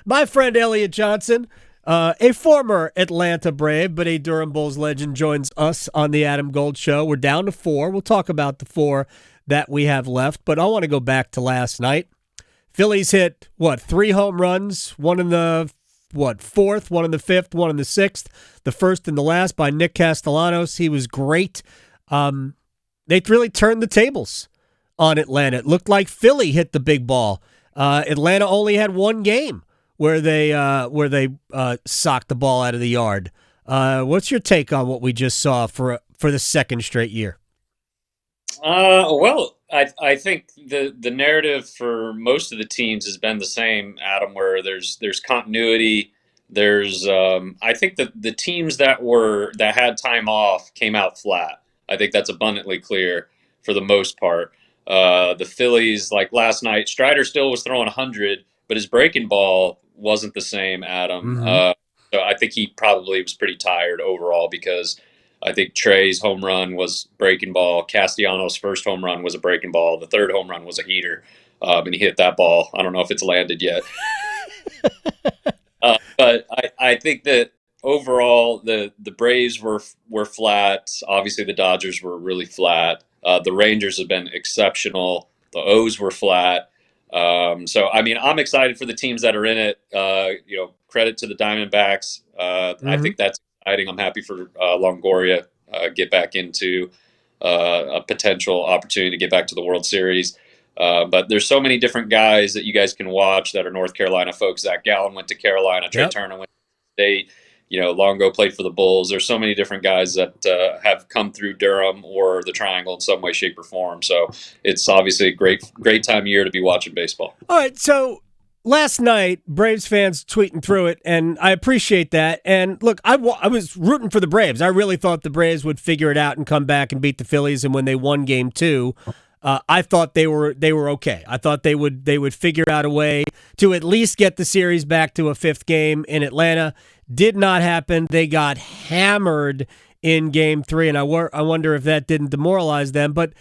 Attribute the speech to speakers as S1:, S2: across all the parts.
S1: My friend Elliot Johnson, a former Atlanta Brave, but a Durham Bulls legend, joins us on the Adam Gold Show. We're down to four. We'll talk about the four that we have left, but I want to go back to last night. Phillies hit, three home runs, one in the, fourth, one in the fifth, one in the sixth, the first and the last by Nick Castellanos. He was great. They really turned the tables on Atlanta. It looked like Philly hit the big ball. Atlanta only had one game where they socked the ball out of the yard. What's your take on what we just saw for the second straight year?
S2: Well, I think the narrative for most of the teams has been the same, Adam, where there's continuity. There's I think that the teams that had time off came out flat. I think that's abundantly clear for the most part. The Phillies, like last night, Strider still was throwing 100, but his breaking ball wasn't the same, Adam.
S1: Mm-hmm.
S2: So I think he probably was pretty tired overall because I think Trey's home run was breaking ball. Castellanos' first home run was a breaking ball. The third home run was a heater, and he hit that ball. I don't know if it's landed yet. But I think that overall the Braves were flat. Obviously, the Dodgers were really flat. The Rangers have been exceptional. The O's were flat. So, I mean, I'm excited for the teams that are in it. Credit to the Diamondbacks. I think that's exciting. I'm happy for Longoria get back into a potential opportunity to get back to the World Series. But there's so many different guys that you guys can watch that are North Carolina folks. Zach Gallen went to Carolina. Trey Turner went to State. Longo played for the Bulls. There's so many different guys that have come through Durham or the Triangle in some way, shape, or form. So it's obviously a great time of year to be watching baseball.
S1: All right, so last night, Braves fans tweeting through it, and I appreciate that. And look, I was rooting for the Braves. I really thought the Braves would figure it out and come back and beat the Phillies. And when they won Game 2, I thought they were okay. I thought they would figure out a way to at least get the series back to a fifth game in Atlanta. Did not happen. They got hammered in Game 3, and I wonder if that didn't demoralize them. But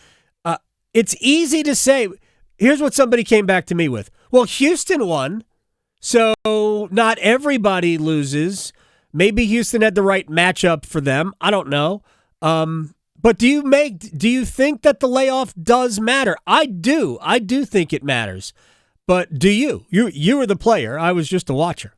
S1: it's easy to say. Here's what somebody came back to me with. Well, Houston won, so not everybody loses. Maybe Houston had the right matchup for them. I don't know. But do you think that the layoff does matter? I do. I do think it matters. But do you? You were the player. I was just a watcher.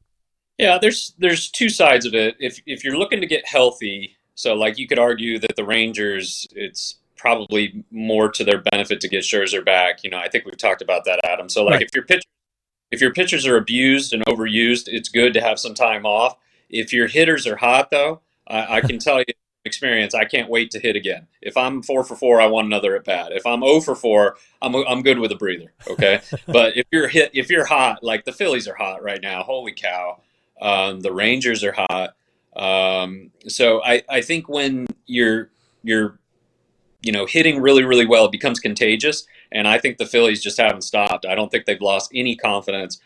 S2: Yeah, there's two sides of it. If you're looking to get healthy, so like you could argue that the Rangers, it's probably more to their benefit to get Scherzer back. I think we've talked about that, Adam. So like if your pitchers are abused and overused, it's good to have some time off. If your hitters are hot, though, I can tell you from experience, I can't wait to hit again. If I'm 4 for 4, I want another at bat. If I'm 0 for 4, I'm good with a breather. Okay, but if you're hot, like the Phillies are hot right now, holy cow. The Rangers are hot. So I think when you're hitting really, really well, it becomes contagious. And I think the Phillies just haven't stopped. I don't think they've lost any confidence.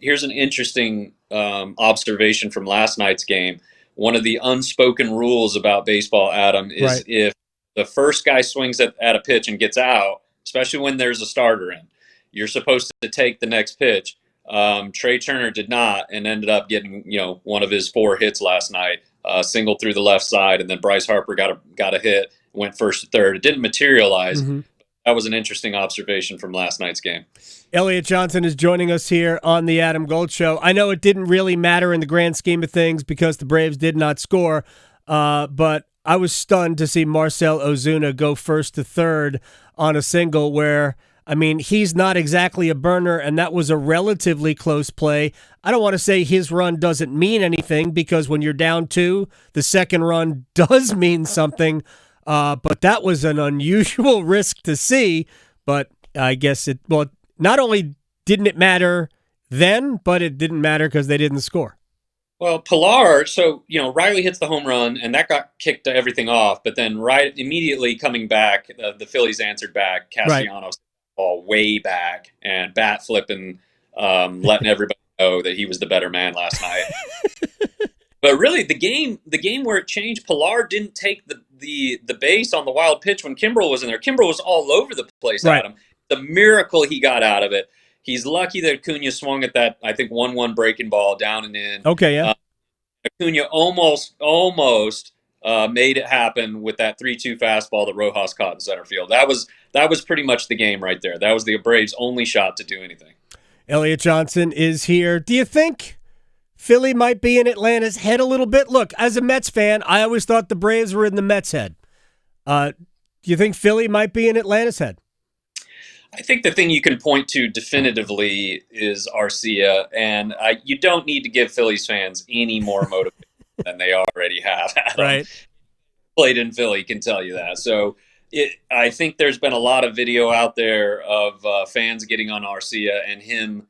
S2: Here's an interesting observation from last night's game. One of the unspoken rules about baseball, Adam, is if the first guy swings at a pitch and gets out, especially when there's a starter in, you're supposed to take the next pitch. Trey Turner did not and ended up getting, one of his 4 hits last night, single through the left side, and then Bryce Harper got a hit, went first to third. It didn't materialize. Mm-hmm. That was an interesting observation from last night's game.
S1: Elliot Johnson is joining us here on the Adam Gold Show. I know it didn't really matter in the grand scheme of things because the Braves did not score, but I was stunned to see Marcell Ozuna go first to third on a single where, I mean, he's not exactly a burner, and that was a relatively close play. I don't want to say his run doesn't mean anything because when you're down 2, the second run does mean something, but that was an unusual risk to see, but I guess not only didn't it matter then, but it didn't matter because they didn't score.
S2: Well, Pilar, so, Riley hits the home run, and that kicked everything off, but then immediately coming back, the Phillies answered back. Castellanos ball way back and bat flipping, letting everybody know that he was the better man last night. But really, the game where it changed, Pilar didn't take the base on the wild pitch when Kimbrel was in there. Kimbrel was all over the place, Adam. The miracle he got out of it. He's lucky that Acuna swung at that, I think, 1-1 breaking ball down and in.
S1: Okay, yeah.
S2: Acuna almost made it happen with that 3-2 fastball that Rojas caught in center field. That was pretty much the game right there. That was the Braves' only shot to do anything.
S1: Elliot Johnson is here. Do you think Philly might be in Atlanta's head a little bit? Look, as a Mets fan, I always thought the Braves were in the Mets' head. Do you think Philly might be in Atlanta's head?
S2: I think the thing you can point to definitively is Arcia, and you don't need to give Phillies fans any more motivation than they already have. Adam.
S1: Right.
S2: Played in Philly can tell you that. So I think there's been a lot of video out there of fans getting on Arcia and him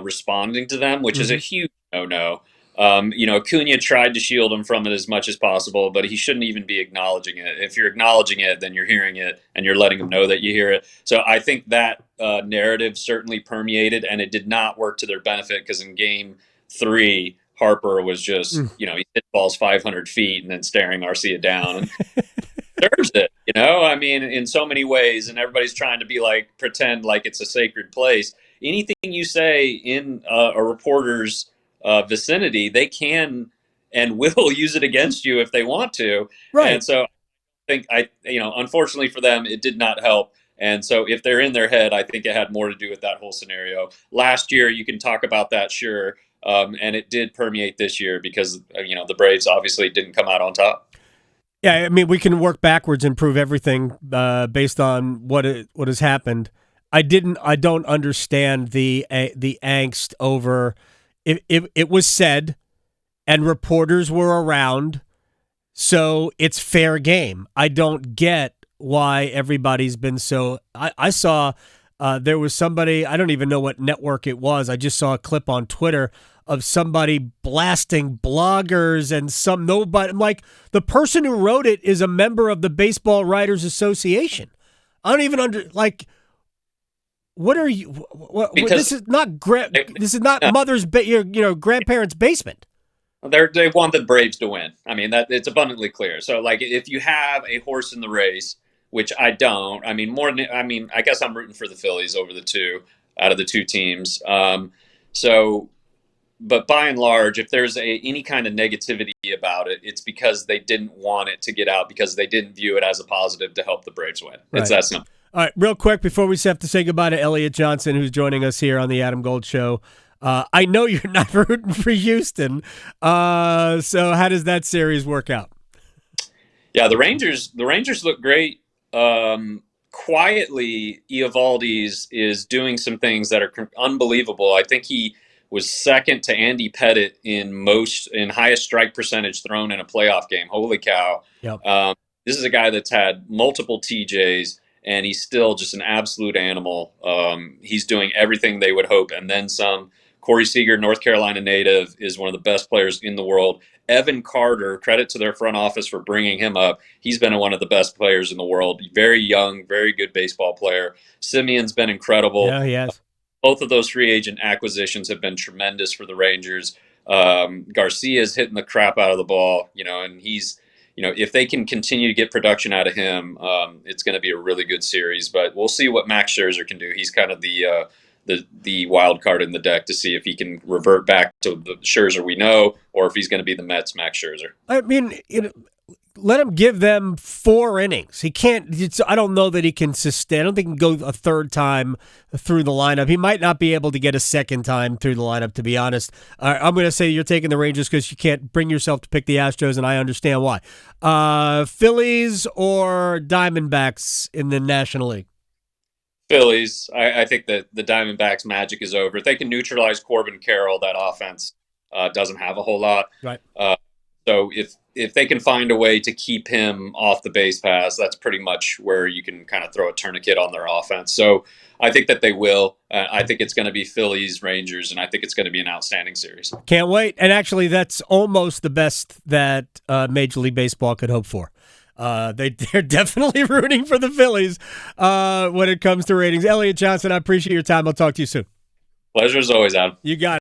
S2: responding to them, which is a huge no-no. Acuna tried to shield him from it as much as possible, but he shouldn't even be acknowledging it. If you're acknowledging it, then you're hearing it and you're letting him know that you hear it. So I think that narrative certainly permeated, and it did not work to their benefit because in Game 3, Harper was just, he hit balls 500 feet and then staring Arcia down. And deserves it, I mean, in so many ways, and everybody's trying to pretend like it's a sacred place. Anything you say in a reporter's vicinity, they can and will use it against you if they want to.
S1: Right.
S2: And so I think unfortunately for them, it did not help. And so if they're in their head, I think it had more to do with that whole scenario. Last year, you can talk about that, sure. And it did permeate this year because, the Braves obviously didn't come out on top.
S1: Yeah, I mean, we can work backwards and prove everything based on what has happened. I don't understand the angst over it was said and reporters were around, so it's fair game. I don't get why everybody's been so. I saw there was somebody, I don't even know what network it was. I just saw a clip on Twitter of somebody blasting bloggers and nobody. I'm like, the person who wrote it is a member of the Baseball Writers Association. I don't even what are you? This is not this is not mother's your grandparents' basement.
S2: They want the Braves to win. I mean, that it's abundantly clear. So, if you have a horse in the race, which I don't. I mean, I guess I'm rooting for the Phillies over the two out of the two teams. But by and large, if there's any kind of negativity about it, it's because they didn't want it to get out because they didn't view it as a positive to help the Braves win. Right. It's that simple.
S1: All right, real quick before we have to say goodbye to Elliot Johnson, who's joining us here on the Adam Gold Show. I know you're not rooting for Houston, so how does that series work out?
S2: Yeah, the Rangers look great. Quietly, Eovaldi is doing some things that are unbelievable. I think he was second to Andy Pettitte in highest strike percentage thrown in a playoff game. Holy cow!
S1: Yep.
S2: This is a guy that's had multiple TJs. And he's still just an absolute animal. He's doing everything they would hope, and then some. Corey Seager, North Carolina native, is one of the best players in the world. Evan Carter, credit to their front office for bringing him up. He's been one of the best players in the world. Very young, very good baseball player. Simeon's been incredible.
S1: Yeah, he has.
S2: Both of those free agent acquisitions have been tremendous for the Rangers. Garcia's hitting the crap out of the ball, and he's. If they can continue to get production out of him, it's going to be a really good series. But we'll see what Max Scherzer can do. He's kind of the wild card in the deck to see if he can revert back to the Scherzer we know, or if he's going to be the Mets' Max Scherzer.
S1: I mean, let him give them 4 innings. He can't. I don't know that he can sustain. I don't think he can go a third time through the lineup. He might not be able to get a second time through the lineup, to be honest. I'm going to say you're taking the Rangers because you can't bring yourself to pick the Astros, and I understand why. Phillies or Diamondbacks in the National League?
S2: Phillies. I think that the Diamondbacks' magic is over. If they can neutralize Corbin Carroll, that offense doesn't have a whole lot.
S1: Right.
S2: So if they can find a way to keep him off the base pass, that's pretty much where you can kind of throw a tourniquet on their offense. So I think that they will. I think it's going to be Phillies, Rangers, and I think it's going to be an outstanding series.
S1: Can't wait. And actually, that's almost the best that Major League Baseball could hope for. They're definitely rooting for the Phillies when it comes to ratings. Elliot Johnson, I appreciate your time. I'll talk to you soon.
S2: Pleasure as always, Adam.
S1: You got it.